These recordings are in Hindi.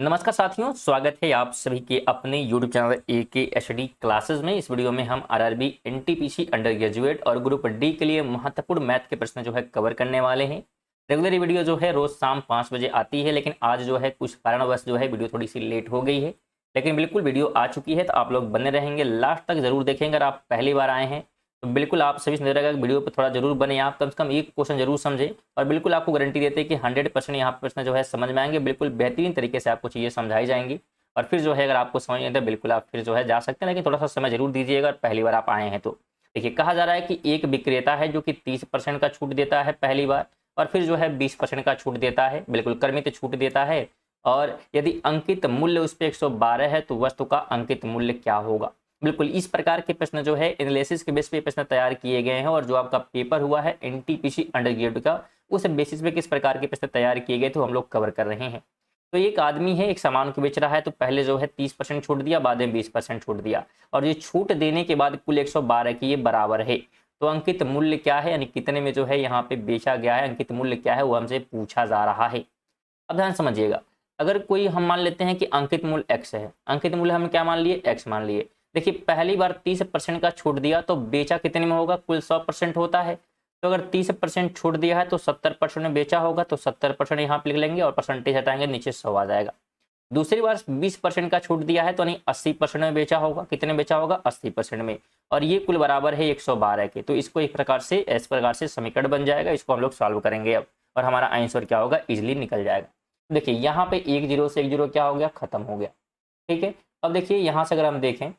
नमस्कार साथियों, स्वागत है आप सभी के अपने YouTube चैनल AKHD क्लासेस में। इस वीडियो में हम आरआरबी एनटीपीसी अंडर ग्रेजुएट और ग्रुप डी के लिए महत्वपूर्ण मैथ के प्रश्न जो है कवर करने वाले हैं। रेगुलर ये वीडियो जो है रोज शाम 5 बजे आती है, लेकिन आज जो है कुछ कारणवश जो है वीडियो थोड़ी सी लेट हो गई है, लेकिन बिल्कुल वीडियो आ चुकी है। तो आप लोग बने रहेंगे, लास्ट तक जरूर देखेंगे। अगर आप पहली बार आए हैं तो बिल्कुल आप सभी से रहेगा कि वीडियो पर थोड़ा जरूर बने, आप कम से कम एक क्वेश्चन जरूर समझें। और बिल्कुल आपको गारंटी देते हैं कि 100% यहाँ पर प्रश्न जो है समझ में आएंगे, बिल्कुल बेहतरीन तरीके से आपको चीज़ें समझाई जाएंगी। और फिर जो है अगर आपको समझ नहीं आता बिल्कुल आप फिर जो है जा सकते हैं, लेकिन थोड़ा सा समय जरूर दीजिएगा अगर पहली बार आप आए हैं तो। देखिए, कहा जा रहा है कि एक विक्रेता है जो कि 30% का छूट देता है पहली बार, और फिर जो है 20% का छूट देता है, बिल्कुल क्रमित छूट देता है। और यदि अंकित मूल्य उस पर 112 है तो वस्तु का अंकित मूल्य क्या होगा। बिल्कुल इस प्रकार के प्रश्न जो है एनालिसिस के बेस पे प्रश्न तैयार किए गए हैं, और जो आपका पेपर हुआ है एनटीपीसी अंडर ग्रेजुएट का, उस बेसिस पे किस प्रकार के प्रश्न तैयार किए गए तो हम लोग कवर कर रहे हैं। तो एक आदमी है, एक सामान को बेच रहा है, तो पहले जो है 30% छूट दिया, बाद में 20% छूट दिया, और ये छूट देने के बाद कुल 112 की ये बराबर है। तो अंकित मूल्य क्या है, यानी कितने में जो है यहाँ पे बेचा गया है, अंकित मूल्य क्या है वो हमसे पूछा जा रहा है। अब ध्यान समझिएगा, अगर कोई हम मान लेते हैं कि अंकित मूल्य x है, अंकित मूल्य हम क्या मान लिए, x मान लिए। देखिए, पहली बार 30% का छूट दिया तो बेचा कितने में होगा, कुल 100% होता है। तो अगर 30% छूट दिया है तो 70% में बेचा होगा, तो 70% यहाँ पे लिख लेंगे और परसेंटेज हटाएंगे, नीचे 100 आ जाएगा। दूसरी बार 20% का छूट दिया है तो यानी 80% में बेचा होगा, कितने बेचा होगा, 80% में, और ये कुल बराबर है 112 के। तो इसको एक प्रकार से इस प्रकार से समीकरण बन जाएगा, इसको हम लोग सॉल्व करेंगे अब, और हमारा आंसर क्या होगा, इजिली निकल जाएगा। देखिए, यहाँ पे एक जीरो से एक जीरो क्या हो गया, खत्म हो गया। ठीक है, अब देखिए यहाँ से अगर हम देखें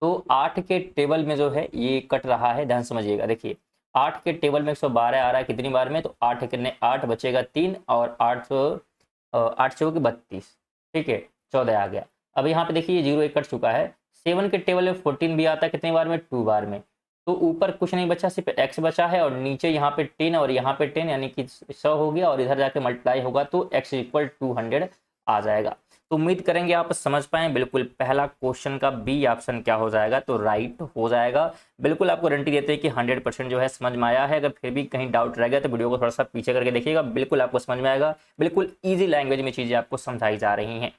तो 8 के टेबल में जो है ये कट रहा है, ध्यान समझिएगा। देखिए, 8 के टेबल में 112 आ रहा है कितनी बार में, तो 8 कितने, 8 बचेगा 3, और 8 चौक 32, ठीक है, 14 आ गया। अब यहाँ पे देखिए ये जीरो एक कट चुका है। 7 के टेबल में 14 भी आता है कितनी बार में, 2 बार में। तो ऊपर कुछ नहीं बचा, सिर्फ x बचा है, और नीचे यहाँ पे 10 और यहाँ पे 10, यानी कि 100 हो गया, और इधर जाके मल्टीप्लाई होगा तो x इक्वल 200 आ जाएगा। तो उम्मीद करेंगे आप समझ पाए। बिल्कुल पहला क्वेश्चन का बी ऑप्शन क्या हो जाएगा, तो राइट हो जाएगा। बिल्कुल आपको गारंटी देते हैं कि 100% जो है समझ में आया है। अगर फिर भी कहीं डाउट रह गया तो वीडियो को थोड़ा सा पीछे करके देखिएगा, बिल्कुल आपको समझ में आएगा। बिल्कुल ईजी लैंग्वेज में चीज़ें आपको समझाई जा रही हैं।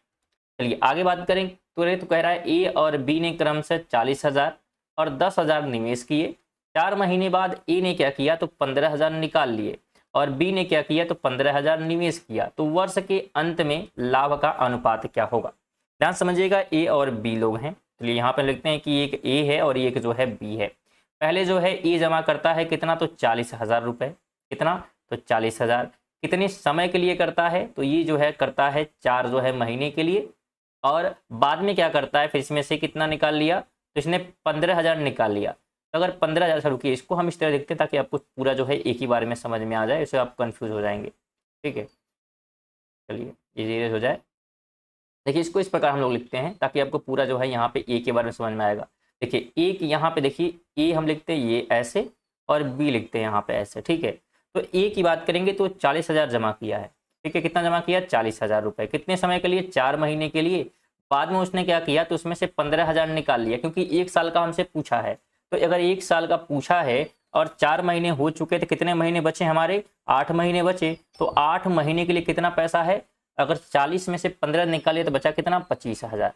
चलिए आगे बात करें। तो कह रहा है ए और बी ने क्रम से 40,000 और 10,000 निवेश किए। 4 महीने बाद ए ने क्या किया, तो 15,000 निकाल लिए, और बी ने क्या किया, तो 15,000 निवेश किया। तो वर्ष के अंत में लाभ का अनुपात क्या होगा। ध्यान समझिएगा, ए और बी लोग हैं, चलिए यहाँ पे लिखते हैं कि एक ए है और एक जो है बी है। पहले जो है ए जमा करता है कितना, तो 40,000 रुपये। कितना, तो 40,000। कितने समय के लिए करता है, तो ये जो है करता है 4 जो है महीने के लिए। और बाद में क्या करता है, फिर इसमें से कितना निकाल लिया, तो इसने 15,000 निकाल लिया। तो अगर 15,000 से, रुकिए इसको हम इस तरह देखते हैं ताकि आपको पूरा जो है एक ही बार में समझ में आ जाए, इससे आप कंफ्यूज हो जाएंगे। ठीक है, चलिए ये धीरे हो जाए। देखिए, इसको इस प्रकार हम लोग लिखते हैं ताकि आपको पूरा जो है यहाँ पे ए के बारे में समझ में आएगा। देखिए, एक यहाँ पे देखिए ए हम लिखते हैं ये ऐसे, और बी लिखते हैं यहाँ पे ऐसे। ठीक है, तो ए की बात करेंगे तो 40,000 जमा किया है। ठीक है, कितना जमा किया, 40,000 रुपये। कितने समय के लिए, 4 महीने के लिए। बाद में उसने क्या किया, तो उसमें से 15,000 निकाल लिया, क्योंकि 1 साल का हमसे पूछा है। तो अगर 1 साल का पूछा है और 4 महीने हो चुके, तो कितने महीने बचे हमारे, 8 महीने बचे। तो 8 महीने के लिए कितना पैसा है, अगर 40 में से 15 निकालिए तो बचा कितना, 25,000।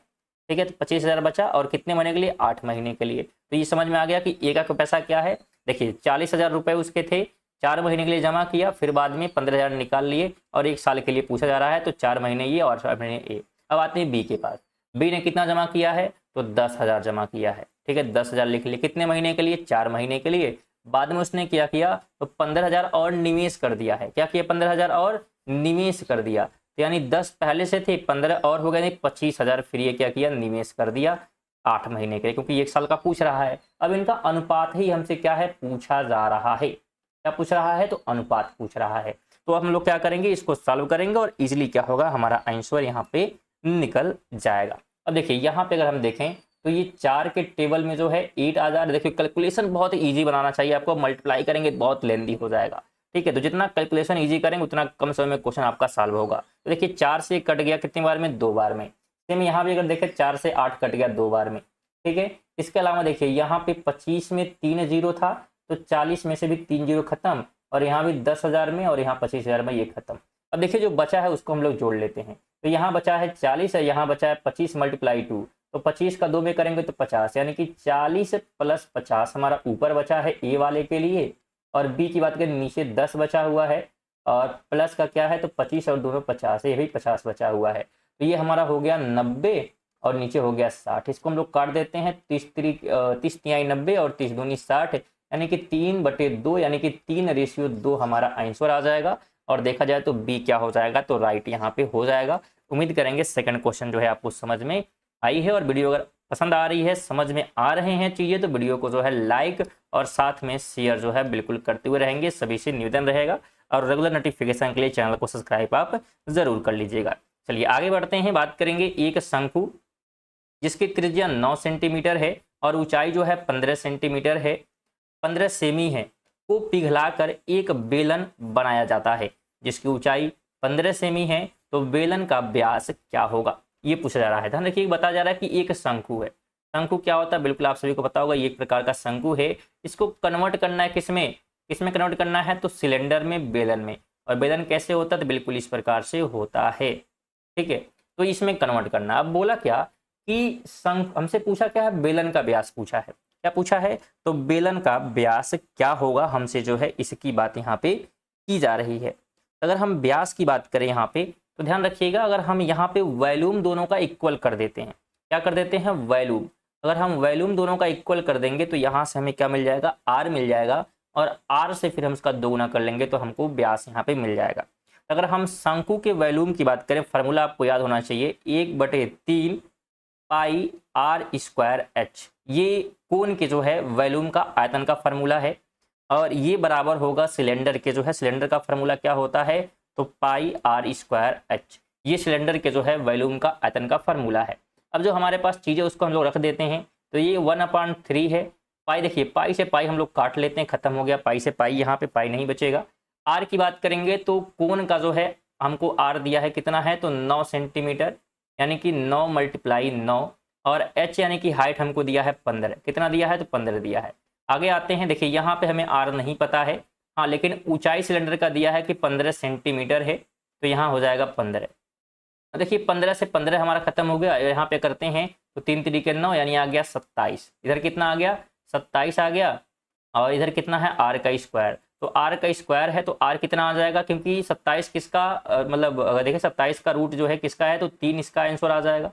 ठीक है, तो 25,000 बचा, और कितने महीने के लिए, 8 महीने के लिए। तो ये समझ में आ गया कि ए का पैसा क्या है। देखिए, 40,000 रुपये उसके थे, 4 महीने के लिए जमा किया, फिर बाद में 15,000 निकाल लिए, और 1 साल के लिए पूछा जा रहा है, तो 4 महीने ये और 4 महीने ए। अब आते हैं बी के पास। बी ने कितना जमा किया है, तो 10,000 जमा किया है। ठीक है, 10,000 लिख लिए, कितने महीने के लिए, 4 महीने के लिए। बाद में उसने क्या किया, तो 15,000 और निवेश कर दिया है। क्या किया, 15,000 और निवेश कर दिया। तो यानी 10 पहले से थे, 15 और हो गए, नहीं 25,000 फिर ये क्या किया, निवेश कर दिया 8 महीने के लिए, क्योंकि 1 साल का पूछ रहा है। अब इनका अनुपात ही हमसे क्या है, पूछा जा रहा है। क्या पूछ रहा है, तो अनुपात पूछ रहा है। तो हम लोग क्या करेंगे, इसको सॉल्व करेंगे, और इजिली क्या होगा, हमारा आंसर यहाँ पे निकल जाएगा। अब देखिए यहाँ पे अगर हम देखें तो ये 4 के टेबल में जो है 8 आ जा रहा है। देखिए, कैलकुलेशन बहुत ही ईजी बनाना चाहिए आपको, मल्टीप्लाई करेंगे बहुत लेंदी हो जाएगा। ठीक है, तो जितना कैलकुलेशन ईजी करेंगे उतना कम समय में क्वेश्चन आपका सॉल्व होगा। तो देखिए, 4 से कट गया कितनी बार में, 2 बार में। सेम यहाँ भी अगर देखें 4 से 8 कट गया 2 बार में। ठीक है, इसके अलावा देखिए यहाँ पे 25 में 3 जीरो था, तो 40 में से भी 3 जीरो खत्म, और यहाँ भी 10,000 में और यहाँ 25,000 में ये खत्म। अब देखिए जो बचा है उसको हम लोग जोड़ लेते हैं। तो यहाँ बचा है 40 है, यहाँ बचा है 25 मल्टीप्लाई 2, तो 25 का 2 में करेंगे तो 50, यानी कि 40 प्लस 50 हमारा ऊपर बचा है ए वाले के लिए, और बी की बात करें नीचे 10 बचा हुआ है, और प्लस का क्या है तो 25 और दोनों 50 है, ये भी 50 बचा हुआ है। तो ये हमारा हो गया 90 और नीचे हो गया 60। इसको हम लोग काट देते हैं, 30 तिहाई 90 और 30 दूनी 60, यानी कि 3/2, यानी कि 3:2 हमारा आंसर आ जाएगा। और देखा जाए तो बी क्या हो जाएगा तो राइट यहाँ पे हो जाएगा। उम्मीद करेंगे सेकंड क्वेश्चन जो है आपको समझ में आई है, और वीडियो अगर पसंद आ रही है, समझ में आ रहे हैं चीज़ें, तो वीडियो को जो है लाइक और साथ में शेयर जो है बिल्कुल करते हुए रहेंगे। सभी से निवेदन रहेगा, और रेगुलर नोटिफिकेशन के लिए चैनल को सब्सक्राइब आप जरूर कर लीजिएगा। चलिए आगे बढ़ते हैं, बात करेंगे एक शंकु जिसकी त्रिज्या 9 सेंटीमीटर है और ऊंचाई जो है 15 सेंटीमीटर है, 15 सेमी है, को पिघलाकर एक बेलन बनाया जाता है जिसकी ऊंचाई 15 सेमी है, तो बेलन का व्यास क्या होगा, ये पूछा जा रहा है। ध्यान रखिए, बताया जा रहा है कि एक शंकु है। शंकु क्या होता है, बिल्कुल आप सभी को पता होगा, ये एक प्रकार का शंकु है। इसको कन्वर्ट करना है किसमें, किसमें कन्वर्ट करना है तो सिलेंडर में, बेलन में। और बेलन कैसे होता है तो बिल्कुल इस प्रकार से होता है, ठीक है। तो इसमें कन्वर्ट करना। अब बोला क्या कि हमसे पूछा क्या है, बेलन का व्यास पूछा है। क्या पूछा है तो बेलन का व्यास क्या होगा, हमसे जो है इसकी बात यहाँ पे की जा रही है। अगर हम व्यास की बात करें यहाँ पे, तो ध्यान रखिएगा, अगर हम यहाँ पे वॉल्यूम दोनों का इक्वल कर देते हैं, क्या कर देते हैं वॉल्यूम, अगर हम वॉल्यूम दोनों का इक्वल कर देंगे तो यहाँ से हमें क्या मिल जाएगा, आर मिल जाएगा, और आर से फिर हम उसका दोगुना कर लेंगे तो हमको व्यास यहाँ पे मिल जाएगा। अगर हम शंकु के वॉल्यूम की बात करें, फार्मूला आपको याद होना चाहिए, 1/3 पाई आर स्क्वायर एच, ये कोन के जो है वॉल्यूम का आयतन का फार्मूला है, और ये बराबर होगा सिलेंडर के जो है, सिलेंडर का फार्मूला क्या होता है तो पाई आर स्क्वायर एच, ये सिलेंडर के जो है वॉल्यूम का आयतन का फार्मूला है। अब जो हमारे पास चीज़ें उसको हम लोग रख देते हैं, तो ये 1/3 है, पाई देखिए पाई से पाई हम लोग काट लेते हैं, खत्म हो गया पाई से पाई, यहाँ पे पाई नहीं बचेगा। आर की बात करेंगे तो कोन का जो है हमको आर दिया है कितना है तो 9 सेंटीमीटर, यानी कि 9 × 9, और एच यानी कि हाइट हमको दिया है 15, कितना दिया है तो 15 दिया है। आगे आते हैं, देखिए यहाँ पे हमें आर नहीं पता है, हाँ लेकिन ऊंचाई सिलेंडर का दिया है कि 15 सेंटीमीटर है, तो यहाँ हो जाएगा 15। देखिए 15 से 15 हमारा खत्म हो गया, यहाँ पे करते हैं तो 3 × 3 = 9, यानी आ गया 27। इधर कितना आ गया 27 आ गया, और इधर कितना है आर का स्क्वायर, तो आर का स्क्वायर है तो आर कितना आ जाएगा, क्योंकि 27 किसका मतलब अगर देखें 27 का रूट जो है किसका है तो 3 इसका आंसर आ जाएगा,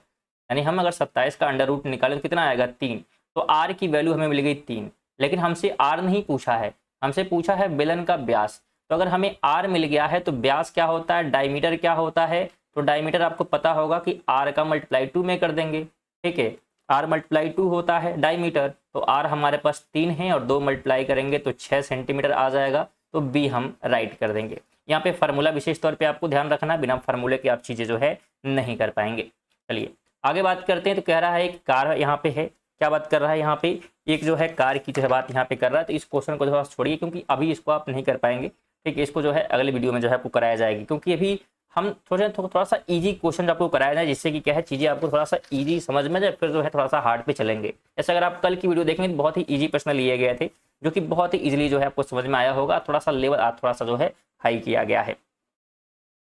यानी हम अगर 27 का अंडर रूट निकालें तो कितना आएगा 3, तो आर की वैल्यू हमें मिल गई 3। लेकिन हमसे आर नहीं पूछा है, हमसे पूछा है बेलन का व्यास। तो अगर हमें आर मिल गया है तो व्यास क्या होता है, डायमीटर क्या होता है, तो डायमीटर आपको पता होगा कि आर का मल्टीप्लाई 2 में कर देंगे, ठीक है, आर मल्टीप्लाई 2 होता है डायमीटर, तो आर हमारे पास 3 है और 2 मल्टीप्लाई करेंगे तो 6 सेंटीमीटर आ जाएगा, तो बी हम राइट कर देंगे। यहाँ पे फार्मूला विशेष तौर पे आपको ध्यान रखना, बिना फार्मूले के आप चीज़ें जो है नहीं कर पाएंगे। चलिए आगे बात करते हैं, तो कह रहा है एक कार यहाँ पे है, क्या बात कर रहा है यहाँ पे, एक जो है कार की जो है बात यहाँ पे कर रहा है। तो इस क्वेश्चन को थोड़ा छोड़िए, क्योंकि अभी इसको आप नहीं कर पाएंगे, ठीक है, इसको जो है अगले वीडियो में जो है आपको कराया जाएगी, क्योंकि अभी हम थोड़ा सा इजी क्वेश्चन आपको कराया जाए, जिससे कि क्या है चीज़ें आपको थोड़ा सा इजी समझ में जाए, फिर जो है थोड़ा सा हार्ड पे चलेंगे। जैसे अगर आप कल की वीडियो देखेंगे तो बहुत ही इजी प्रश्न लिए गए थे, जो कि बहुत ही इजीली जो है आपको समझ में आया होगा, थोड़ा सा लेवल थोड़ा सा जो है हाई किया गया है।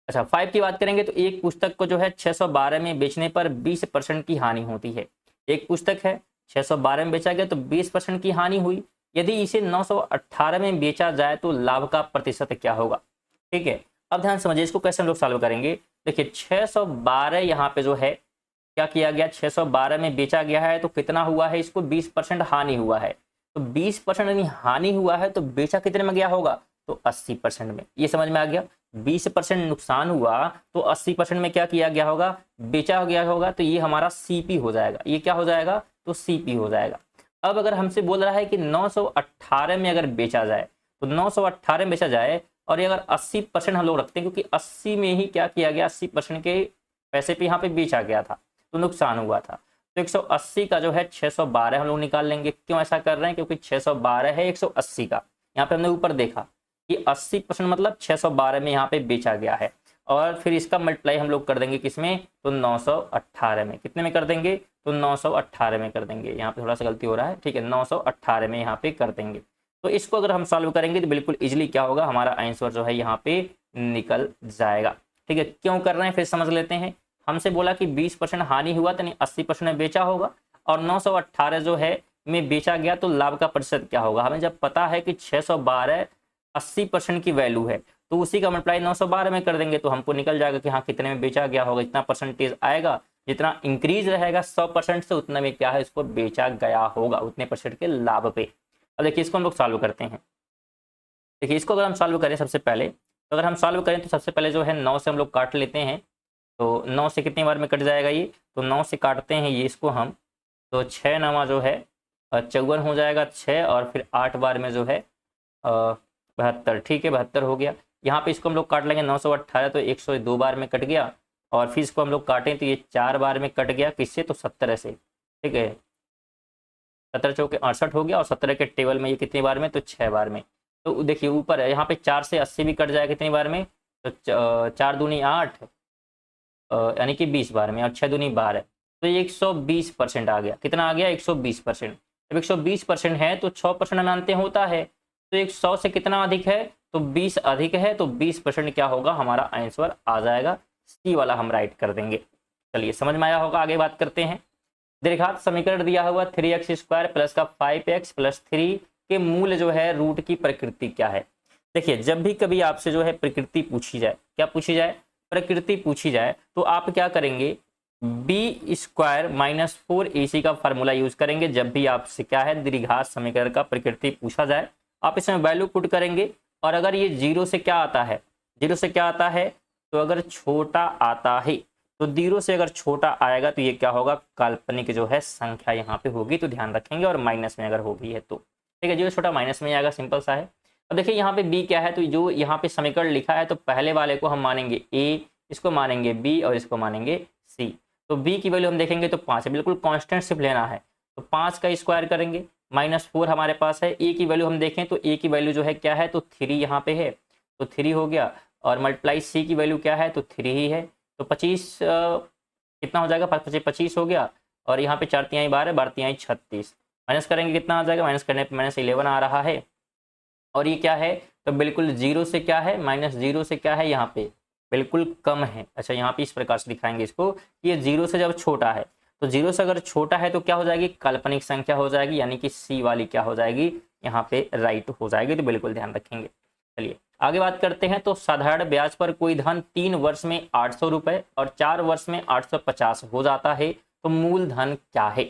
अच्छा 5 की बात करेंगे, तो एक पुस्तक को जो है 612 में बेचने पर 20% की हानि होती है। एक पुस्तक है 612 में बेचा गया तो 20% की हानि हुई, यदि इसे 918 में बेचा जाए तो लाभ का प्रतिशत क्या होगा, ठीक है। अब ध्यान समझिए, इसको कैसे हम लोग सॉल्व करेंगे। देखिए 612 यहाँ पे जो है क्या किया गया, 612 में बेचा गया है तो कितना हुआ है, इसको 20% हानि हुआ है, तो 20% यानी हानि हुआ है, तो बेचा कितने में गया होगा तो 80% में। ये समझ में आ गया, 20% नुकसान हुआ तो 80% में क्या किया गया होगा, बेचा गया होगा, तो ये हमारा सीपी हो जाएगा। ये क्या हो जाएगा तो सीपी हो जाएगा। अब अगर हमसे बोल रहा है कि 918 में अगर बेचा जाए, तो 918 में बेचा जाए, और ये अगर 80% हम लोग रखते हैं, क्योंकि 80 में ही क्या किया गया, 80% के पैसे पे यहाँ पे बेचा गया था तो नुकसान हुआ था, तो 180 का जो है 612 हम लोग निकाल लेंगे। क्यों ऐसा कर रहे हैं, क्योंकि 612 है 180 का, यहाँ पे हमने ऊपर देखा कि 80% मतलब 612 में यहाँ पे बेचा गया है, और फिर इसका मल्टीप्लाई हम लोग कर देंगे किसमें तो 918 में। कितने में कर देंगे तो 918 में कर देंगे, यहाँ पे थोड़ा सा गलती हो रहा है, ठीक है, 918 में यहाँ पे कर देंगे। तो इसको अगर हम सॉल्व करेंगे तो बिल्कुल इजीली क्या होगा, हमारा आंसर जो है यहाँ पे निकल जाएगा। ठीक है, क्यों कर रहे हैं फिर समझ लेते हैं। हमसे बोला कि 20% हानि हुआ तो नहीं 80% में बेचा होगा, और 918 जो है में बेचा गया तो लाभ का प्रतिशत क्या होगा। हमें जब पता है कि 612 80% की वैल्यू है तो उसी का मल्टीप्लाई 912 में कर देंगे तो हमको निकल जाएगा कि हाँ कितने में बेचा गया होगा, इतना परसेंटेज आएगा, जितना इंक्रीज रहेगा 100% से उतना में क्या है इसको बेचा गया होगा, उतने परसेंट के लाभ पे। अब देखिए इसको हम लोग सॉल्व करते हैं। देखिए इसको अगर हम सॉल्व करें सबसे पहले, तो अगर हम सॉल्व करें तो सबसे पहले जो है 9 से हम लोग काट लेते हैं, तो 9 से कितनी बार में कट जाएगा ये, तो 9 से काटते हैं ये इसको हम, तो 6 9 जो है 54 हो जाएगा 6, और फिर 8 बार में जो है 72। ठीक है 72 हो गया। यहाँ पे इसको हम लोग काट लेंगे 918 तो 102 बार में कट गया, और फिर इसको हम लोग काटें तो ये 4 बार में कट गया, किससे, तो 17 से। ठीक है 17 चौके 68 हो गया, और 17 के टेबल में ये कितनी बार में, तो 6 बार में। तो देखिए ऊपर है यहाँ पे 4 से 80 भी कट जाएगा कितनी बार में, तो 4 दूनी 8 यानी कि 20 बार में, और 6 दूनी 12, तो ये 120% आ गया। कितना आ गया, 120%। जब 120% है तो 6% मानते होता है, तो 100 से कितना अधिक है, तो 20 अधिक है, तो 20% क्या होगा हमारा आंसर आ जाएगा, सी वाला हम राइट कर देंगे। चलिए समझ में आया होगा, आगे बात करते हैं। दीर्घात समीकरण दिया हुआ 3x² प्लस का 5x प्लस 3 के मूल जो है रूट की प्रकृति क्या है। देखिए जब भी कभी आपसे जो है प्रकृति पूछी जाए, क्या पूछी जाए, प्रकृति पूछी जाए, तो आप क्या करेंगे, b² माइनस 4ac का फार्मूला यूज करेंगे। जब भी आपसे क्या है दीर्घात समीकरण का प्रकृति पूछा जाए, आप इसमें वैल्यू पुट करेंगे, और अगर ये 0 से क्या आता है, 0 से क्या आता है, तो अगर छोटा आता है, तो 0 से अगर छोटा आएगा तो ये क्या होगा, काल्पनिक जो है संख्या यहाँ पे होगी, तो ध्यान रखेंगे, और माइनस में अगर होगी है तो। ठीक है 0 छोटा माइनस में आएगा, सिंपल सा है। अब देखिए यहाँ पे b क्या है, तो जो यहाँ पे समीकरण लिखा है तो पहले वाले को हम मानेंगे a, इसको मानेंगे b, और इसको मानेंगे c। तो b की वैल्यू हम देखेंगे तो 5 है, बिल्कुल कांस्टेंट सिर्फ लेना है, तो 5 का स्क्वायर करेंगे, -4 हमारे पास है। a की वैल्यू हम देखें तो a की वैल्यू जो है क्या है, तो 3 यहाँ पे है, तो 3 हो गया, और मल्टीप्लाई c की वैल्यू क्या है, तो 3 ही है, तो 25 कितना हो जाएगा, 25 हो गया, और यहाँ पे 4 तिहाई 12 12 तिहाई 36, माइनस करेंगे कितना आ जाएगा, माइनस करने पर -11 आ रहा है, और ये क्या है, तो बिल्कुल 0 से क्या है, -0 से क्या है, यहाँ पे बिल्कुल कम है। अच्छा यहाँ पे इस प्रकार से दिखाएंगे इसको, ये 0 से जब छोटा है, तो 0 से अगर छोटा है तो क्या हो जाएगी, काल्पनिक संख्या हो जाएगी, यानी कि सी वाली क्या हो जाएगी, यहाँ पे राइट हो जाएगी, तो बिल्कुल ध्यान रखेंगे। चलिए आगे बात करते हैं। तो साधारण ब्याज पर कोई धन 3 वर्ष में 800 रुपए और 4 वर्ष में 850 हो जाता है, तो मूलधन क्या है।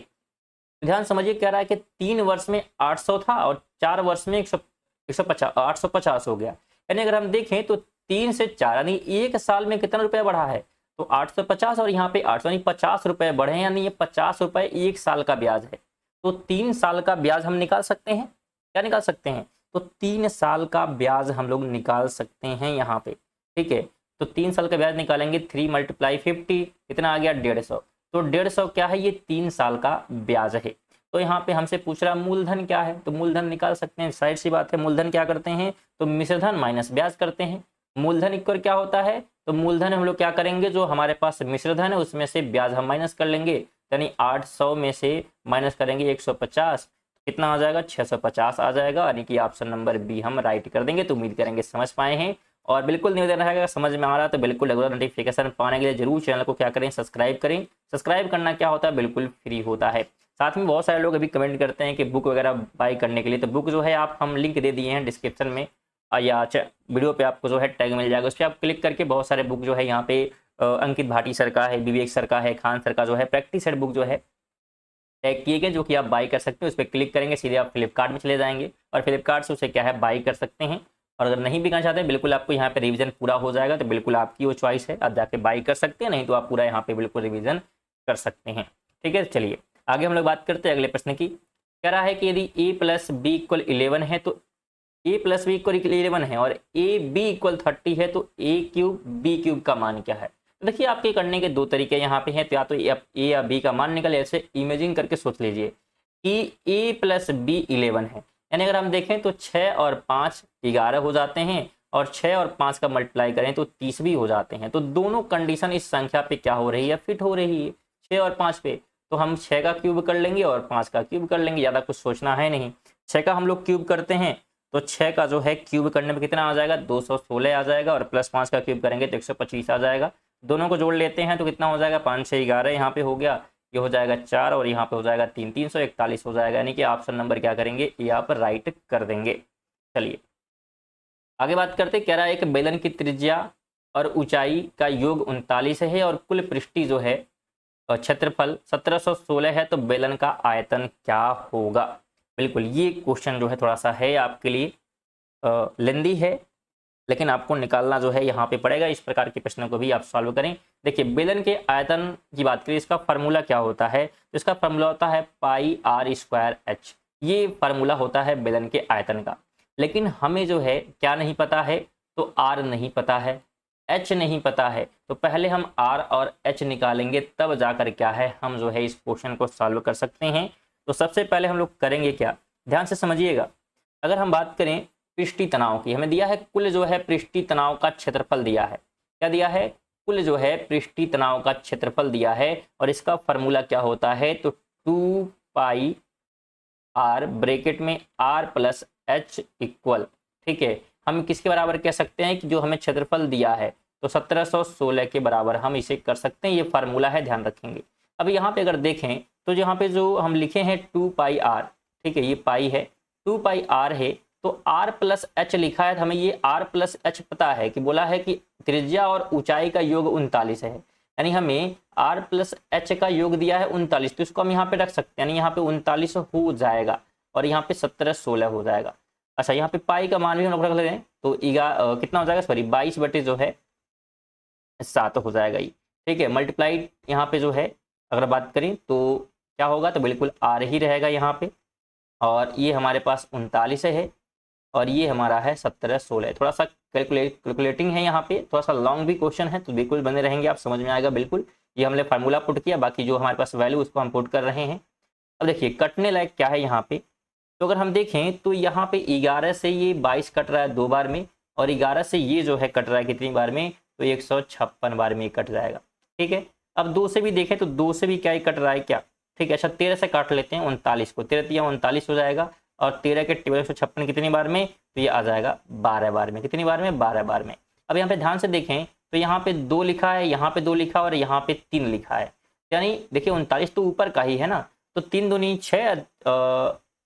ध्यान समझिए, कह रहा है कि 3 वर्ष में 800 था और 4 वर्ष में 850 हो गया, यानी अगर हम देखें तो 3 से 4 यानी एक साल में कितना रुपया बढ़ा है, तो 850, और यहाँ पे 800 यानी 50 रुपए बढ़े, यानी ये 50 रुपए एक साल का ब्याज है। तो 3 साल का ब्याज हम निकाल सकते हैं, क्या निकाल सकते हैं, तो 3 साल का ब्याज हम लोग निकाल सकते हैं यहाँ पे। ठीक है, तो 3 साल का ब्याज निकालेंगे, 3 × 50 कितना आ गया, 150, तो 150 क्या है, ये 3 साल का ब्याज है। तो यहाँ पे हमसे पूछ रहा मूलधन क्या है, तो मूलधन निकाल सकते हैं, साइड सी बात है। मूलधन क्या करते हैं, तो मिश्रधन माइनस ब्याज करते हैं। मूलधन इक्वल क्या होता है, तो मूलधन हम लोग क्या करेंगे, जो हमारे पास मिश्रधन है उसमें से ब्याज हम माइनस कर लेंगे, यानी 800 में से माइनस करेंगे 150, कितना आ जाएगा, 650 आ जाएगा, यानी कि ऑप्शन नंबर बी हम राइट कर देंगे। तो उम्मीद करेंगे समझ पाए हैं, और बिल्कुल निवेदन रहेगा समझ में आ रहा है तो बिल्कुल रेगुलर नोटिफिकेशन पाने के लिए जरूर चैनल को क्या करें, सब्सक्राइब करें। सब्सक्राइब करना क्या होता है, बिल्कुल फ्री होता है। साथ में बहुत सारे लोग अभी कमेंट करते हैं कि बुक वगैरह बाई करने के लिए, तो बुक जो है आप हम लिंक दे दिए हैं डिस्क्रिप्शन में, या वीडियो पे आपको जो है टैग मिल जाएगा, उस पर आप क्लिक करके बहुत सारे बुक जो है यहाँ पे अंकित भाटी सर का है, विवेक सर का है, खान सर का जो है प्रैक्टिस सेट बुक जो है टैग किए गए, जो कि आप बाई कर सकते हैं। उस पर क्लिक करेंगे सीधे आप फ्लिपकार्ट में चले जाएंगे, और फ्लिपकार्ट से उसे क्या है बाई कर सकते हैं। और अगर नहीं बिकना चाहते हैं, बिल्कुल आपको यहाँ पे रिवीजन पूरा हो जाएगा, तो बिल्कुल आपकी वो चॉइस है, आप जाके बाई कर सकते हैं, नहीं तो आप पूरा यहाँ पे बिल्कुल रिवीजन कर सकते हैं। ठीक है, चलिए आगे हम लोग बात करते हैं अगले प्रश्न की। कह रहा है कि यदि a + b = 11 है, तो a + b = 11 है, और ab = 30 है, तो a³ b³ का मान क्या है। तो देखिए आपके करने के दो तरीके यहाँ पे हैं, तो या तो a या b का मान निकले, ऐसे इमेजिन करके सोच लीजिए कि a + b 11 है, यानी अगर हम देखें तो 6 और 5 11 हो जाते हैं, और 6 और 5 का मल्टीप्लाई करें तो 30 भी हो जाते हैं। तो दोनों कंडीशन इस संख्या पे क्या हो रही है, फिट हो रही है 6 और 5 पे। तो हम 6 का क्यूब कर लेंगे और 5 का क्यूब कर लेंगे, ज़्यादा कुछ सोचना है नहीं। 6 का हम लोग क्यूब करते हैं तो 6 का जो है क्यूब करने में कितना आ जाएगा, 216 आ जाएगा, और प्लस 5 का क्यूब करेंगे तो 125 आ जाएगा। दोनों को जोड़ लेते हैं तो कितना हो जाएगा, 5 6 11 यहाँ पे हो गया, ये हो जाएगा 4 और यहाँ पे हो जाएगा 3 341 हो जाएगा, यानी कि ऑप्शन नंबर क्या करेंगे, यहाँ पर राइट कर देंगे। चलिए आगे बात करते, कह रहा है कि बेलन की त्रिज्या और ऊंचाई का योग 39 है और कुल पृष्ठी जो है क्षेत्रफल 1716 है, तो बेलन का आयतन क्या होगा। बिल्कुल ये क्वेश्चन जो है थोड़ा सा है आपके लिए लेंदी है, लेकिन आपको निकालना जो है यहाँ पे पड़ेगा। इस प्रकार के प्रश्नों को भी आप सॉल्व करें। देखिए बेलन के आयतन की बात करें, इसका फार्मूला क्या होता है, तो इसका फार्मूला होता है पाई आर स्क्वायर एच, ये फार्मूला होता है बेलन के आयतन का। लेकिन हमें जो है क्या नहीं पता है, तो आर नहीं पता है, एच नहीं पता है, तो पहले हम आर और एच निकालेंगे, तब जाकर क्या है हम जो है इस क्वेश्चन को सॉल्व कर सकते हैं। तो सबसे पहले हम लोग करेंगे क्या, ध्यान से समझिएगा। अगर हम बात करें पृष्ठीय तनाव की, हमें दिया है कुल जो है पृष्ठीय तनाव का क्षेत्रफल दिया है, क्या दिया है, कुल जो है पृष्ठीय तनाव का क्षेत्रफल दिया है, और इसका फार्मूला क्या होता है, तो 2 पाई आर ब्रैकेट में आर प्लस एच इक्वल, ठीक है, हम किसके बराबर कह सकते हैं कि जो हमें क्षेत्रफल दिया है तो 1716 के बराबर हम इसे कर सकते हैं, ये फार्मूला है, ध्यान रखेंगे। अब यहाँ पे अगर देखें तो यहाँ पे जो हम लिखे हैं 2 पाई आर, ठीक है, ये पाई है, 2 पाई आर है, तो आर प्लस एच लिखा है, तो हमें ये आर प्लस एच पता है कि बोला है कि त्रिज्या और ऊंचाई का योग 39 है, यानी हमें आर प्लस एच का योग दिया है 39, तो इसको हम यहाँ पे रख सकते हैं, यानी यहाँ पे 39 हो जाएगा और यहाँ पे 1716 हो जाएगा। अच्छा यहाँ पे पाई का मान भी हम लोग रख लेते हैं, तो कितना हो जाएगा, सॉरी 22 बटे जो है 7 हो जाएगा ये, ठीक है। मल्टीप्लाइड यहाँ पे जो है अगर बात करें तो क्या होगा, तो बिल्कुल आर ही रहेगा यहाँ पे, और ये हमारे पास 39 है और ये हमारा है 1716। थोड़ा सा कैलकुलेटिंग है यहाँ पे, थोड़ा सा लॉन्ग भी क्वेश्चन है, तो बिल्कुल बने रहेंगे, आप समझ में आएगा बिल्कुल। ये हमने फार्मूला पुट किया, बाकी जो हमारे पास वैल्यू उसको हम पुट कर रहे हैं। अब देखिए कटने लायक क्या है यहाँ पे, तो अगर हम देखें तो यहाँ पे 11 से ये 22 कट रहा है 2 बार में, और 11 से ये जो है कट रहा है कितनी बार में, तो 156 बार में कट जाएगा, ठीक है। अब 2 से भी देखें तो 2 से भी क्या ही कट रहा है क्या, ठीक है। अच्छा 13 से काट लेते हैं 39 को, 13 या 39 हो जाएगा, और 13 के 156 कितनी बार में, तो ये आ जाएगा 12 बार में, कितनी बार में, 12 बार में। अब यहाँ पे ध्यान से देखें तो यहाँ पे 2 लिखा है, यहाँ पे 2 लिखा है और यहाँ पे 3 लिखा है, यानी देखिए 39 तो ऊपर का ही है ना, तो 3 दूनी 6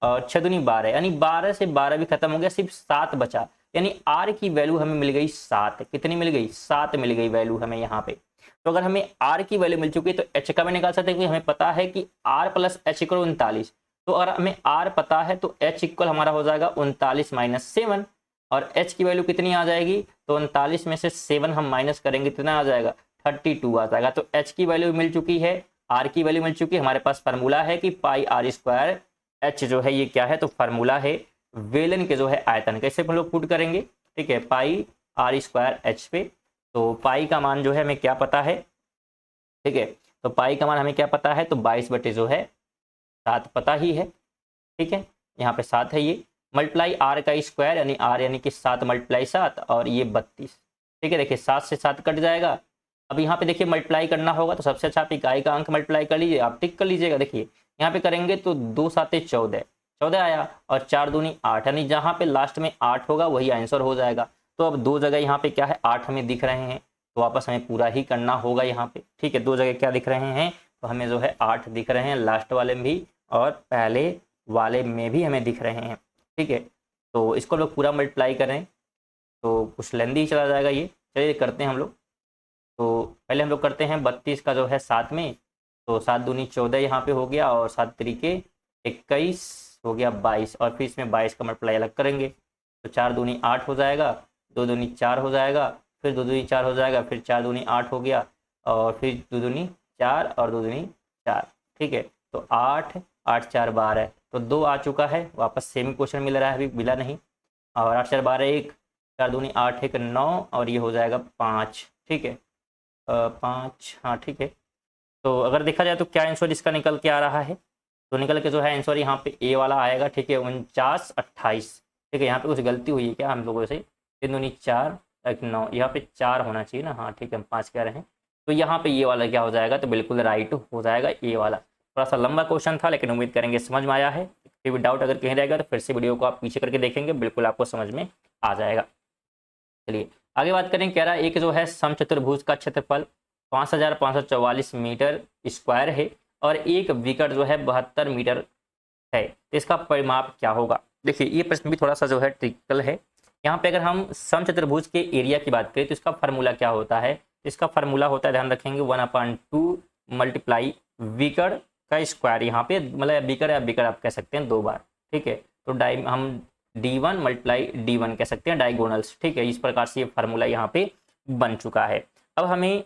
6 दूनी 12, यानी 12 से 12 भी खत्म हो गया, सिर्फ 7 बचा, यानी आर की वैल्यू हमें मिल गई 7, कितनी मिल गई, 7 मिल गई वैल्यू हमें यहाँ पे। तो अगर हमें आर की वैल्यू मिल चुकी है तो एच का भी निकाल सकते हैं, क्योंकि हमें पता है कि आर प्लस एच इक्वल 39, तो अगर हमें आर पता है तो एच इक्वल हमारा हो जाएगा 39 माइनस 7, और एच की वैल्यू कितनी आ जाएगी, तो 39 में से 7 हम माइनस करेंगे, कितना आ जाएगा, 32 आ जाएगा। तो एच की वैल्यू मिल चुकी है, आर की वैल्यू मिल चुकी है, हमारे पास फार्मूला है कि पाई आर स्क्वायर एच जो है ये क्या है, तो फार्मूला है वेलन के जो है आयतन, कैसे हम लोग पुट करेंगे, ठीक है, पाई आर स्क्वायर एच पे। तो पाई का मान जो है हमें क्या पता है, ठीक है, तो पाई का मान हमें क्या पता है, तो 22 बटे जो है 7 पता ही है, ठीक है, यहाँ पे 7 है, ये मल्टीप्लाई आर का स्क्वायर यानी आर यानी कि 7 मल्टीप्लाई 7 और ये 32, ठीक है। देखिए 7 से 7 कट जाएगा। अब यहाँ पे देखिए मल्टीप्लाई करना होगा, तो सबसे अच्छा आप इकाई का अंक मल्टीप्लाई कर लीजिए, आप टिक कर लीजिएगा। देखिए यहाँ पे करेंगे तो 2 7 14, 14 आया, और 4 दूनी 8, यानी जहाँ पे लास्ट में 8 होगा वही आंसर हो जाएगा। तो अब 2 जगह यहाँ पे क्या है 8 हमें दिख रहे हैं, तो वापस हमें पूरा ही करना होगा यहाँ पे, ठीक है। 2 जगह क्या दिख रहे हैं, तो हमें जो है 8 दिख रहे हैं, लास्ट वाले में भी और पहले वाले में भी हमें दिख रहे हैं, ठीक है। तो इसको लोग पूरा मल्टीप्लाई करें तो कुछ लेंदी ही चला जाएगा ये, चलिए करते हैं हम लोग। तो पहले हम लोग करते हैं 32 का जो है 7 में, तो 7 दूनी 14 यहाँ पे हो गया, और 7 तरीके 21 हो गया 22, और फिर इसमें 22 का मल्टीप्लाई अलग करेंगे, तो 4 दूनी 8 हो जाएगा, 2 दूनी 4 हो जाएगा, फिर 2 दूनी 4 हो जाएगा, फिर 4 दूनी 8 हो गया, और फिर 2 दूनी 4 और 2 दूनी 4, ठीक है। तो 8 8 4 12, तो 2 आ चुका है, वापस सेम क्वेश्चन मिल रहा है, अभी मिला नहीं, और 8 4 12 1, 4 दूनी 8 1 9, और ये हो जाएगा 5, ठीक है, 5, हाँ ठीक है। तो अगर देखा जाए तो क्या आंसर इसका निकल के आ रहा है, तो निकल के जो है आंसर यहाँ पे ए वाला आएगा, ठीक है, 49 28, ठीक है। यहाँ पे कुछ गलती हुई है क्या हम लोगों से, 3 दूनी 4 1 9, यहाँ पे 4 होना चाहिए ना, हाँ ठीक है, हम 5 कह रहे हैं, तो यहाँ पे ये वाला क्या हो जाएगा, तो बिल्कुल राइट हो जाएगा ये वाला। थोड़ा सा लंबा क्वेश्चन था, लेकिन उम्मीद करेंगे समझ में आया है। फिर भी डाउट अगर कहीं रहेगा तो फिर से वीडियो को आप पीछे करके देखेंगे, बिल्कुल आपको समझ में आ जाएगा। चलिए आगे बात करें, कह रहा है एक जो है समचतुर्भुज का क्षेत्रफल 5544 मीटर स्क्वायर है और एक विकट जो है 72 मीटर है, तो इसका परिमाप क्या होगा। देखिए ये प्रश्न भी थोड़ा सा जो है ट्रिकल है। यहाँ पे अगर हम समचतुर्भुज के एरिया की बात करें तो इसका फार्मूला क्या होता है, इसका फार्मूला होता है, ध्यान रखेंगे, 1/2 मल्टीप्लाई विकर्ण का स्क्वायर, यहाँ पे मतलब विकर्ण या विकर्ण आप कह सकते हैं 2 बार, ठीक है। तो हम d1 मल्टीप्लाई d1 कह सकते हैं, डायगोनल्स, ठीक है। इस प्रकार से ये फार्मूला यहाँ पे बन चुका है। अब हमें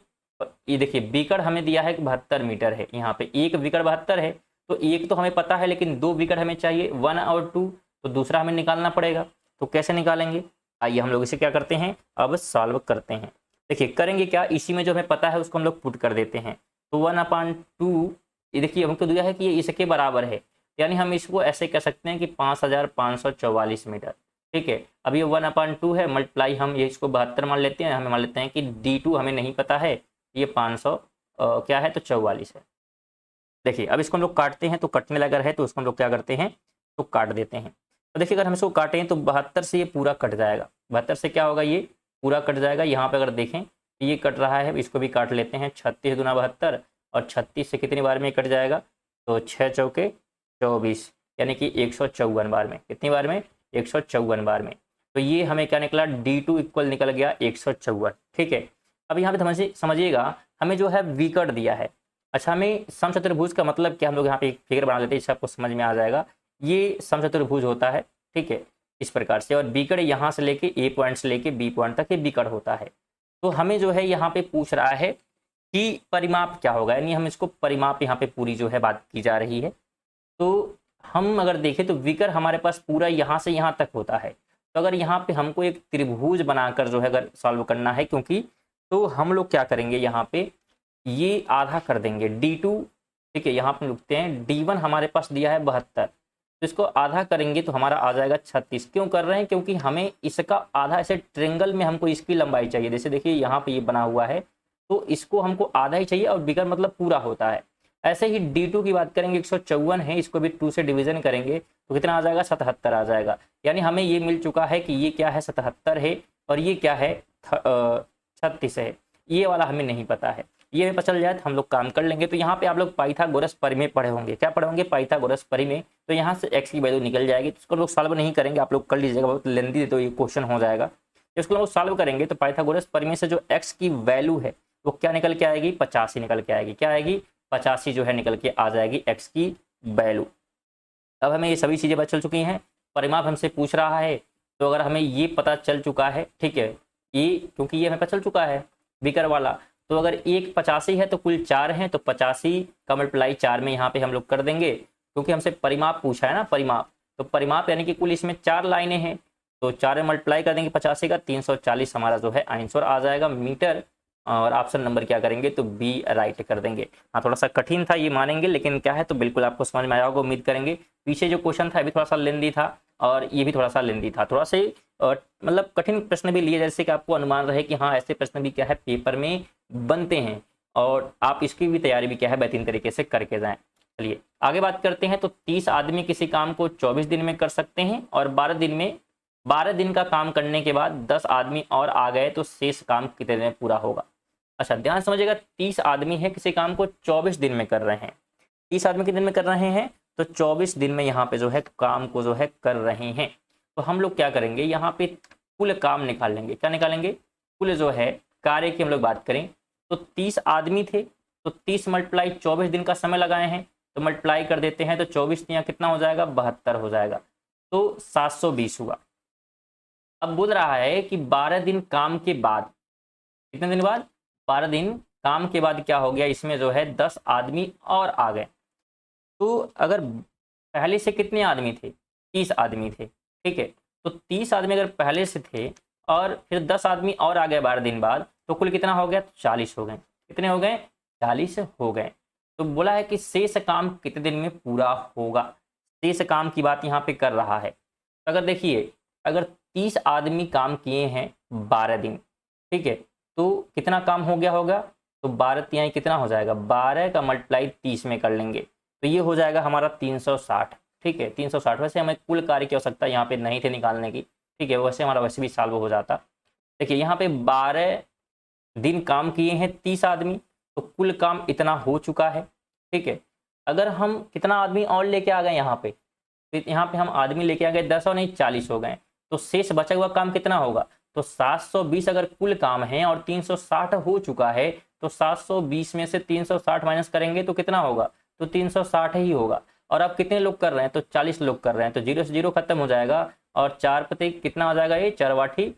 ये देखिए विकर्ण हमें दिया है 72 मीटर है, यहाँ पे एक विकर्ण 72 है, तो एक तो हमें पता है लेकिन 2 विकर्ण हमें चाहिए 1 और 2, तो दूसरा हमें निकालना पड़ेगा। तो कैसे निकालेंगे, आइए हम लोग इसे क्या करते हैं, अब सॉल्व करते हैं। देखिए करेंगे क्या, इसी में जो हमें पता है उसको हम लोग पुट कर देते हैं। तो 1/2 ये देखिए हमको दिया है कि ये इसके बराबर है, यानी हम इसको ऐसे कह सकते हैं कि 5544 मीटर, ठीक है। अब ये 1/2 है, मल्टीप्लाई हम ये इसको 72 मान लेते हैं, हमें मान लेते हैं कि d2 हमें नहीं पता है, ये 500 क्या है तो 44 है। देखिए अब इसको हम लोग काटते हैं, तो कटने लगा है तो उसको हम लोग क्या करते हैं, तो काट देते हैं। तो देखिए अगर हम इसको काटें तो 72 से ये पूरा कट जाएगा, 72 से क्या होगा, ये पूरा कट जाएगा। यहाँ पे अगर देखें तो ये कट रहा है, इसको भी काट लेते हैं, 36 गुना 72, और 36 से कितनी बार में कट जाएगा, तो 6 चौके 24, यानी कि 154 बार में, कितनी बार में, 154 बार में। तो ये हमें क्या निकला, d2 इक्वल निकल गया 154, ठीक है। अब यहाँ पे समझिएगा हमें जो है विकर्ण दिया है। अच्छा हमें समचतुर्भुज का मतलब क्या, हम लोग यहाँ पे एक फिगर बना लेते हैं, इससे आपको समझ में आ जाएगा। ये समचतुर्भुज होता है, ठीक है, इस प्रकार से, और विकर्ण यहाँ से लेके ए पॉइंट से लेके बी पॉइंट तक ये विकर्ण होता है। तो हमें जो है यहाँ पे पूछ रहा है कि परिमाप क्या होगा, यानी हम इसको परिमाप यहाँ पे पूरी जो है बात की जा रही है। तो हम अगर देखें तो विकर्ण हमारे पास पूरा यहाँ से यहाँ तक होता है, तो अगर यहाँ पे हमको एक त्रिभुज बनाकर जो है अगर सॉल्व करना है, क्योंकि तो हम लोग क्या करेंगे, यहाँ पे ये आधा कर देंगे d2, ठीक है, यहाँ पे लिखते हैं d1 हमारे पास दिया है 72, तो इसको आधा करेंगे तो हमारा आ जाएगा 36। क्यों कर रहे हैं, क्योंकि हमें इसका आधा, ऐसे ट्रेंगल में हमको इसकी लंबाई चाहिए, जैसे देखिए यहाँ पे ये बना हुआ है, तो इसको हमको आधा ही चाहिए, और विकर्ण मतलब पूरा होता है। ऐसे ही d2 की बात करेंगे, 154 है, इसको भी 2 से डिवीजन करेंगे तो कितना आ जाएगा, 77 आ जाएगा। यानी हमें ये मिल चुका है कि ये क्या है, 77 है, और ये क्या है 36 है। ये वाला हमें नहीं पता है, ये हमें पता चल जाए तो हम लोग काम कर लेंगे। तो यहाँ पे आप लोग पाइथागोरस परिमेय पढ़े होंगे, क्या पढ़े होंगे, पाइथागोरस परिमेय। तो यहाँ से x की वैल्यू निकल जाएगी, तो इसको लोग सॉल्व नहीं करेंगे, आप लोग कर लीजिएगा, बहुत लेंदी तो ये क्वेश्चन हो जाएगा। इसको लोग सॉल्व करेंगे तो पाइथागोरस परिमेय से जो x की वैल्यू है वो क्या निकल के आएगी, 85 निकल के आएगी। क्या आएगी, 85 जो है निकल के आ जाएगी x की वैल्यू। अब हमें ये सभी चीज़ें पता चल चुकी हैं, परिमाप हमसे पूछ रहा है, तो अगर हमें ये पता चल चुका है, ठीक है, ये क्योंकि ये हमें पता चल चुका है विकर्ण वाला, तो अगर एक 85 है तो कुल 4 हैं, तो 85 का मल्टीप्लाई 4 में यहाँ पे हम लोग कर देंगे, क्योंकि हमसे परिमाप पूछा है ना, परिमाप, तो परिमाप यानी कि कुल इसमें 4 लाइनें हैं, तो 4 में मल्टीप्लाई कर देंगे 85 का, 340 हमारा जो है आंसर आ जाएगा मीटर, और ऑप्शन नंबर क्या करेंगे, तो बी राइट कर देंगे। हाँ थोड़ा सा कठिन था ये मानेंगे, लेकिन क्या है तो बिल्कुल आपको समझ में आया होगा, उम्मीद करेंगे। पीछे जो क्वेश्चन था अभी थोड़ा सा लेंदी था, और ये भी थोड़ा सा लेंदी था, थोड़ा से मतलब कठिन प्रश्न भी लिए, जैसे कि आपको अनुमान रहे कि हाँ ऐसे प्रश्न भी क्या है पेपर में बनते हैं, और आप इसकी भी तैयारी भी क्या है बेहतरीन तरीके से करके जाएं। चलिए आगे बात करते हैं। तो 30 आदमी किसी काम को 24 दिन में कर सकते हैं, और 12 दिन का काम करने के बाद 10 आदमी और आ गए तो शेष काम कितने दिन में पूरा होगा। अच्छा ध्यान समझिएगा, 30 आदमी है किसी काम को 24 दिन में कर रहे हैं, 30 आदमी कितने दिन में कर रहे हैं, तो 24 दिन में यहाँ पे जो है काम को जो है कर रहे हैं। तो हम लोग क्या करेंगे, यहाँ पे कुल काम निकाल लेंगे। क्या निकालेंगे, कुल जो है कार्य की हम लोग बात करें तो 30 आदमी थे, तो 30 मल्टीप्लाई 24 दिन का समय लगाए हैं, तो मल्टीप्लाई कर देते हैं, तो 24 यहाँ कितना हो जाएगा, 72 हो जाएगा, तो 720 हुआ। अब बोल रहा है कि 12 दिन काम के बाद, कितने दिन बाद, 12 दिन काम के बाद क्या हो गया, इसमें जो है 10 आदमी और आ गए। तो अगर पहले से कितने आदमी थे, 30 आदमी थे, ठीक है, तो 30 आदमी अगर पहले से थे और फिर 10 आदमी और आ गए 12 दिन बाद, तो कुल कितना हो गया, तो 40 हो गए। कितने हो गए, 40 हो गए। तो बोला है कि शेष काम कितने दिन में पूरा होगा, शेष काम की बात यहाँ पे कर रहा है। अगर देखिए अगर 30 आदमी काम किए हैं 12 दिन, ठीक है, तो कितना काम हो गया होगा, तो 12 तिहाई कितना हो जाएगा, 12 का मल्टीप्लाई 30 में कर लेंगे, तो ये हो जाएगा हमारा 360। ठीक है 360। वैसे हमें कुल कार्य की आवश्यकता यहाँ पे नहीं थी निकालने की, ठीक है, वैसे हमारा वैसे भी सॉल्व हो जाता। देखिए यहाँ पे 12 दिन काम किए हैं 30 आदमी, तो कुल काम इतना हो चुका है, ठीक है। अगर हम कितना आदमी और लेके आ गए यहाँ पे, तो यहाँ पे हम आदमी लेके आ गए 10 और नहीं 40 हो गए, तो शेष बचा हुआ काम कितना होगा, तो 720 अगर कुल काम है और 360 हो चुका है, तो 720 में से 360 माइनस करेंगे तो कितना होगा, तो 360 ही होगा। और अब कितने लोग कर रहे हैं, तो 40 लोग कर रहे हैं, तो 0 से 0 खत्म हो जाएगा और 4 पते कितना हो जाएगा, ये 4 वाठी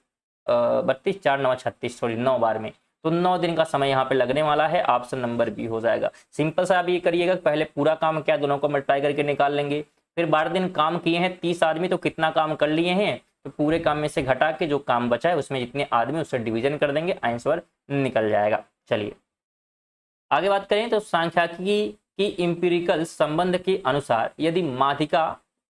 32, 4 9 36, सॉरी 9 बार में, तो 9 दिन का समय यहाँ पे लगने वाला है। ऑप्शन नंबर बी हो जाएगा। सिंपल सा आप ये करिएगा, पहले पूरा काम क्या दोनों को मल्टीप्लाई करके निकाल लेंगे, फिर 12 दिन काम किए हैं 30 आदमी, तो कितना काम कर लिए हैं, तो पूरे काम में से घटा के जो काम बचा है उसमें जितने आदमी उससे डिवीजन कर देंगे, आंसर निकल जाएगा। चलिए आगे बात करें तो सांख्यिकी की इंपीरिकल संबंध के अनुसार यदि माध्यिका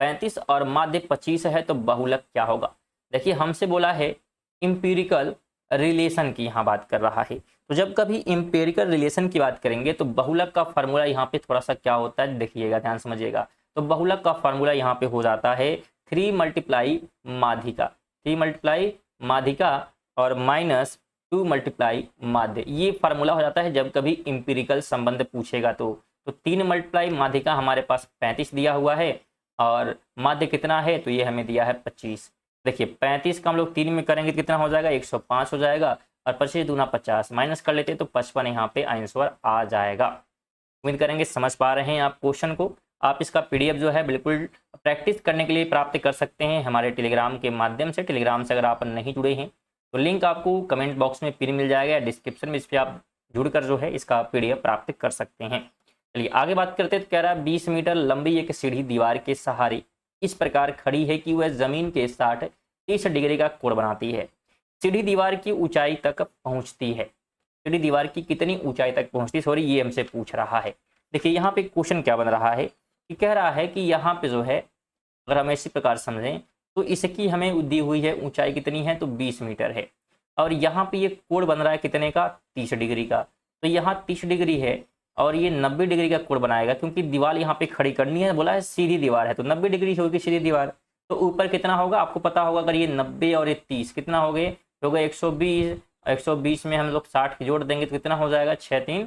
35 और माध्य 25 है तो बहुलक क्या होगा। देखिए हमसे बोला है इंपीरिकल रिलेशन की यहाँ बात कर रहा है, तो जब कभी इंपेरिकल रिलेशन की बात करेंगे तो बहुलक का फॉर्मूला यहाँ पे थोड़ा सा क्या होता है देखिएगा, ध्यान समझिएगा। तो बहुलक का फॉर्मूला यहाँ पे हो जाता है 3 मल्टीप्लाई माध्यिका, 3 मल्टीप्लाई माध्यिका और माइनस 2 मल्टीप्लाई माध्य, ये फार्मूला हो जाता है जब कभी इंपीरिकल संबंध पूछेगा। तो 3 मल्टीप्लाई माध्यिका हमारे पास 35 दिया हुआ है और माध्य कितना है, तो ये हमें दिया है 25। देखिए 35 का हम लोग 3 में करेंगे तो कितना हो जाएगा, 105 हो जाएगा, और 25 दूना 50, माइनस कर लेते तो 55 यहाँ पे आंसर आ जाएगा। उम्मीद करेंगे समझ पा रहे हैं आप क्वेश्चन को। आप इसका पीडीएफ जो है बिल्कुल प्रैक्टिस करने के लिए प्राप्त कर सकते हैं हमारे टेलीग्राम के माध्यम से। टेलीग्राम से अगर आप नहीं जुड़े हैं तो लिंक आपको कमेंट बॉक्स में पिन मिल जाएगा, डिस्क्रिप्शन में, इस पर आप जुड़कर जो है इसका पीडीएफ प्राप्त कर सकते हैं। चलिए आगे बात करते हैं। तो कह रहा है 20 मीटर लंबी एक सीढ़ी दीवार के सहारे इस प्रकार खड़ी है कि वह जमीन के 30 डिग्री का कोण बनाती है। सीढ़ी दीवार की ऊंचाई तक पहुंचती है। सीढ़ी दीवार की कितनी ऊंचाई तक पहुंचती है, सॉरी ये हमसे पूछ रहा है। देखिए यहाँ पे क्वेश्चन क्या बन रहा है कि कह रहा है कि यहाँ पे जो है अगर हम इसी प्रकार समझें तो इसकी हमें दी हुई है ऊंचाई कितनी है, तो 20 मीटर है, और यहाँ पे ये कोण बन रहा है कितने का, 30 डिग्री का। तो यहाँ 30 डिग्री है और ये 90 डिग्री का कोण बनाएगा, क्योंकि दीवार यहाँ पे खड़ी करनी है, बोला है सीधी दीवार है तो 90 डिग्री होगी सीधी दीवार। तो ऊपर कितना होगा आपको पता होगा, अगर ये 90 और ये 30 कितना हो गए, तो गए 120, 120 में हम लोग 60 की जोड़ देंगे तो कितना हो जाएगा, 6 3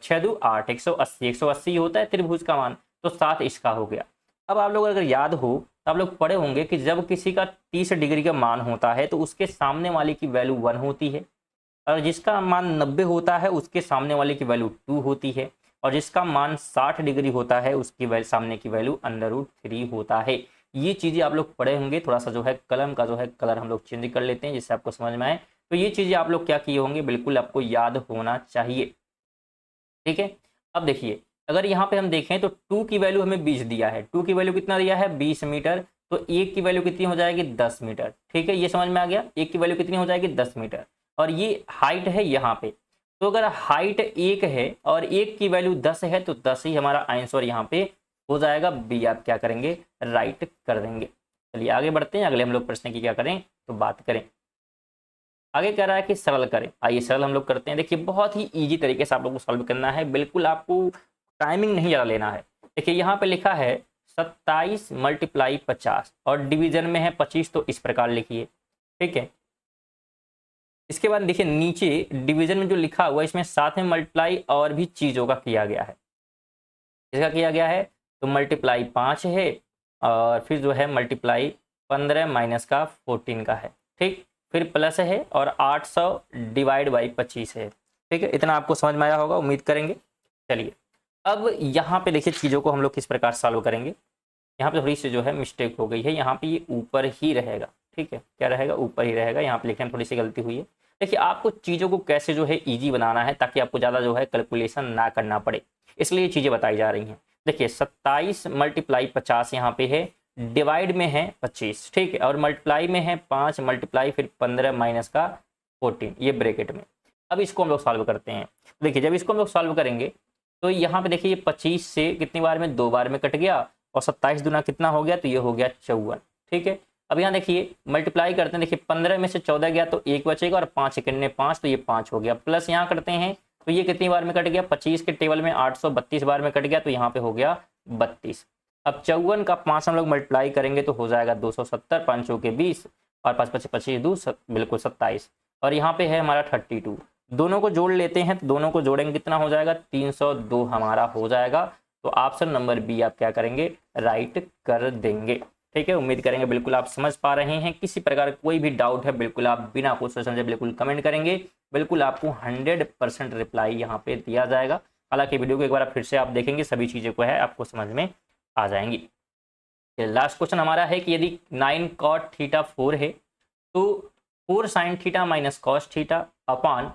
6 2 8, 180, 180 होता है त्रिभुज का मान, तो 7 इसका हो गया। अब आप लोग अगर याद हो तो आप लोग पढ़े होंगे कि जब किसी का 30 डिग्री का मान होता है तो उसके सामने वाले की वैल्यू 1 होती है, और जिसका मान 90 होता है उसके सामने वाले की वैल्यू 2 होती है, और जिसका मान 60 डिग्री होता है उसकी सामने की वैल्यू √3 होता है। ये चीज़ें आप लोग पढ़े होंगे। थोड़ा सा जो है कलम का जो है कलर हम लोग चेंज कर लेते हैं जिससे आपको समझ में आए। तो ये चीज़ें आप लोग क्या किए होंगे, बिल्कुल आपको याद होना चाहिए, ठीक है। अब देखिए अगर यहाँ पे हम देखें तो 2 की वैल्यू हमें 20 दिया है, 2 की वैल्यू कितना दिया है 20 मीटर, तो 1 की वैल्यू कितनी हो जाएगी 10 मीटर, ठीक है, ये समझ में आ गया। 1 की वैल्यू कितनी हो जाएगी 10 मीटर, और ये हाइट है यहाँ पे। तो अगर हाइट 1 है और 1 की वैल्यू 10 है तो 10 ही हमारा आंसर यहाँ पे हो जाएगा, बी आप क्या करेंगे, राइट कर देंगे। चलिए आगे बढ़ते हैं, अगले हम लोग प्रश्न की क्या करें तो बात करें। आगे कह रहा है कि सरल करें, आइए सरल हम लोग करते हैं। देखिए बहुत ही इजी तरीके से आप लोग को सॉल्व करना है, बिल्कुल आपको टाइमिंग नहीं ज़्यादा लेना है। देखिए यहाँ पे लिखा है 27 × 50 और डिवीजन में है 25, तो इस प्रकार लिखिए, ठीक है। इसके बाद देखिए नीचे डिवीजन में जो लिखा हुआ है इसमें साथ में मल्टीप्लाई और भी चीज़ों का किया गया है। इसका किया गया है तो मल्टीप्लाई 5 है, और फिर जो है मल्टीप्लाई 15 माइनस का 14 का है, ठीक, फिर प्लस है और 800 डिवाइड बाई 25 है, ठीक है। इतना आपको समझ में आया होगा उम्मीद करेंगे। चलिए अब यहाँ पे देखिए चीज़ों को हम लोग किस प्रकार सॉल्व करेंगे। यहाँ पे थोड़ी सी जो है मिस्टेक हो गई है, यहाँ पे ये ऊपर ही रहेगा, ठीक है, क्या रहेगा ऊपर ही रहेगा, यहाँ पे लिखने में थोड़ी सी गलती हुई है। देखिए आपको चीज़ों को कैसे जो है ईजी बनाना है ताकि आपको ज़्यादा जो है कैलकुलेशन ना करना पड़े, इसलिए चीज़ें बताई जा रही हैं। देखिए 27 × 50 यहाँ पे है, डिवाइड में है 25, ठीक है, और मल्टीप्लाई में है 5 मल्टीप्लाई फिर 15 माइनस का 14, ये ब्रैकेट में। अब इसको हम लोग सॉल्व करते हैं। देखिए जब इसको हम लोग सॉल्व करेंगे तो यहाँ पे देखिए ये 25 से कितनी बार में 2 बार में कट गया, और 27 दूना कितना हो गया, तो ये हो गया 54, ठीक है। अब यहाँ देखिए मल्टीप्लाई करते हैं, देखिए 15 में से 14 गया तो 1 बचेगा, और 5 × 5 तो ये 5 हो गया, प्लस यहाँ करते हैं तो ये कितनी बार में कट गया, 25 के टेबल में 832 बार में कट गया, तो यहाँ पे हो गया 32। अब 54 का 5 हम लोग मल्टीप्लाई करेंगे तो हो जाएगा 270, 5 के 20 और 5 5 25 2 बिल्कुल 27 और यहाँ पे है हमारा 32। दोनों को जोड़ लेते हैं तो दोनों को जोड़ेंगे कितना हो जाएगा 302 हमारा हो जाएगा। तो ऑप्शन नंबर बी आप क्या करेंगे राइट कर देंगे। ठीक है, उम्मीद करेंगे बिल्कुल आप समझ पा रहे हैं। किसी प्रकार कोई भी डाउट है बिल्कुल आप बिना कुछ सोचे समझे बिल्कुल कमेंट करेंगे, बिल्कुल आपको 100% रिप्लाई यहाँ पे दिया जाएगा। हालांकि वीडियो को एक बार फिर से आप देखेंगे सभी चीज़ें को है आपको समझ में आ जाएंगी। लास्ट क्वेश्चन हमारा है कि यदि 9 cot थीटा 4 है तो 4 sin theta minus cos theta upon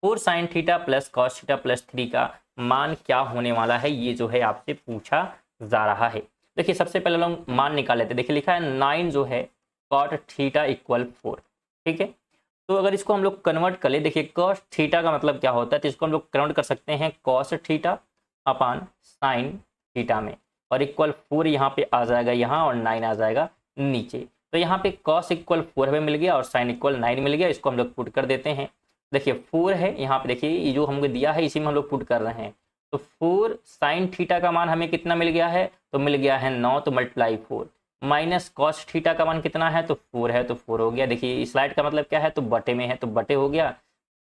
4 sin theta plus cos theta plus 3 का मान क्या होने वाला है, ये जो है आपसे पूछा जा रहा है। देखिए सबसे पहले लोग मान निकाल लेते हैं। देखिए लिखा है 9 जो है कॉट थीटा इक्वल 4। ठीक है, तो अगर इसको हम लोग कन्वर्ट कर ले, देखिए कॉस थीटा का मतलब क्या होता है, तो इसको हम लोग कन्वर्ट कर सकते हैं cos theta upon sine theta में और इक्वल 4 यहाँ पे आ जाएगा यहाँ और 9 आ जाएगा नीचे। तो यहाँ पे कॉस इक्वल 4 हमें मिल गया और साइन इक्वल 9 मिल गया। इसको हम लोग पुट कर देते हैं। देखिए 4 है यहाँ पे, देखिए ये जो हमको दिया है इसी में हम लोग पुट कर रहे हैं। तो 4 साइन थीटा का मान हमें कितना मिल गया है, तो मिल गया है 9, तो मल्टीप्लाई 4 माइनस कॉस थीटा का मान कितना है, तो 4 है, तो 4 हो गया। देखिए स्लाइड का मतलब क्या है, तो बटे में है तो बटे हो गया।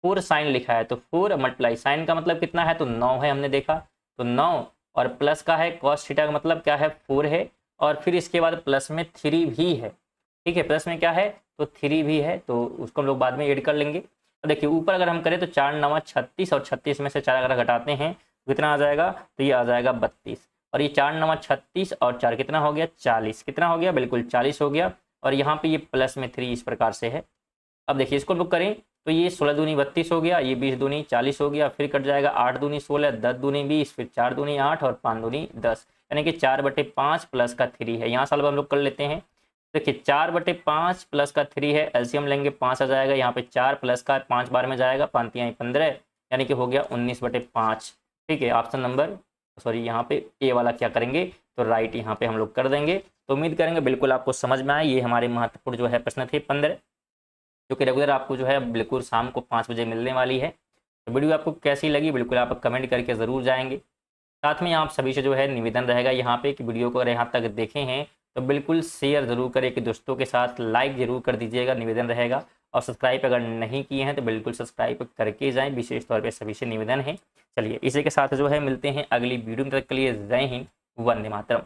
4 साइन लिखा है तो 4 मल्टीप्लाई साइन का मतलब कितना है, तो 9 है, हमने देखा तो 9 और प्लस का है कॉस थीटा का मतलब क्या है 4 है और फिर इसके बाद प्लस में 3 भी है। ठीक है, प्लस में क्या है तो 3 भी है, तो उसको हम लोग बाद में ऐड कर लेंगे। तो देखिए ऊपर अगर हम करें तो 4 9 36 और 36 में से 4 अगर घटाते हैं तो कितना आ जाएगा, तो ये आ जाएगा 32 और ये 4 9 36 और 4 कितना हो गया 40, कितना हो गया बिल्कुल 40 हो गया। और यहाँ पे ये प्लस में 3 इस प्रकार से है। अब देखिए इसको लोग करें तो ये 16 दूनी 32 हो गया, ये 20 दूनी 40 हो गया, फिर कट जाएगा 8 दूनी 16, 10 दूनी 20, फिर 4 दूनी 8 और 5 दूनी 10, यानी कि 4/5 प्लस का 3 है। यहाँ साल हम लोग कर लेते हैं। देखिए 4/5 प्लस का 3 है, एलसीएम लेंगे 5 आ जाएगा। यहाँ पे 4 प्लस का 5 बार में जाएगा, 5 तिहाई 15, यानी कि हो गया 19/5। ठीक है, ऑप्शन नंबर सॉरी यहाँ पे ए वाला क्या करेंगे तो राइट यहाँ पे हम लोग कर देंगे। तो उम्मीद करेंगे बिल्कुल आपको समझ में आए। ये हमारे महत्वपूर्ण जो है प्रश्न थे 15, जो कि रेगुलर आपको जो है बिल्कुल शाम को 5 बजे मिलने वाली है। तो वीडियो आपको कैसी लगी बिल्कुल आप कमेंट करके ज़रूर जाएंगे। साथ में आप सभी से जो है निवेदन रहेगा यहाँ पे कि वीडियो को अगर यहाँ तक देखे हैं तो बिल्कुल शेयर ज़रूर करें कि दोस्तों के साथ, लाइक ज़रूर कर दीजिएगा, निवेदन रहेगा। और सब्सक्राइब अगर नहीं किए हैं तो बिल्कुल सब्सक्राइब करके जाएं, विशेष तौर पे सभी से निवेदन है। चलिए इसी के साथ जो है मिलते हैं अगली वीडियो में, तक के लिए जय हिंद, वंदे मातरम।